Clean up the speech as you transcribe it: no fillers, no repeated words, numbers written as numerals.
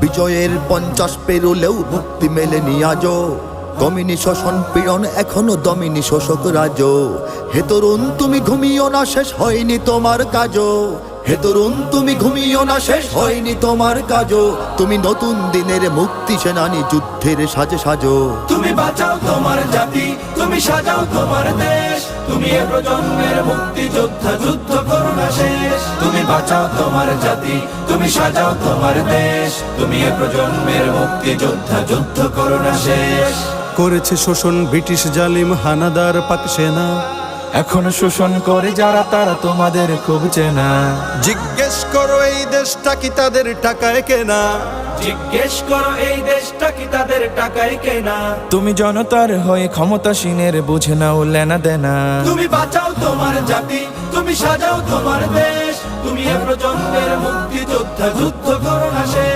বিজয়ের 50 পেরোলেও মুক্তি মেলেনি আজও। দমিনী শোষণ পীড়ন এখনো দমিনী শোষক রাজ। হে তরুণ তুমি ঘুমিও না, শেষ হয়নি তোমার কাজও। হে তরুণ তুমি ঘুমিও না, শেষ হয়নি তোমার কাজও। তুমি নতুন দিনের মুক্তি সেনানী, যুদ্ধের সাজে সাজো। তুমি বাঁচাও তোমার জাতি, তুমি সাজাও তোমার দেশ। তুমি এ প্রজন্মের মুক্তি যোদ্ধা, যুদ্ধ করো না শেষ। তুমি বাঁচাও তোমার জাতি, তুমি সাজাও তোমার দেশ। তুমি এ প্রজন্মের মুক্তি যোদ্ধা, যুদ্ধ করো না শেষ। করেছে শোষণ ব্রিটিশ জালিম হানাদার পাক সেনা। এখনো শোষণ করে যারা, তারা তোমাদের খুব চেনা। জিজ্ঞেস করো এই দেশটা কি তাদের টাকায় কেনা। জিজ্ঞেস করো এই দেশটা কি তাদের টাকায় কেনা। তুমি জনতার হয়ে ক্ষমতাসীনের বুঝে নাও লেনা দেনা। তুমি বাঁচাও তোমার জাতি, তুমি সাজাও তোমার দেশ। তুমি এ প্রজন্মের মুক্তি যোদ্ধা, যুদ্ধ করো না শেষ।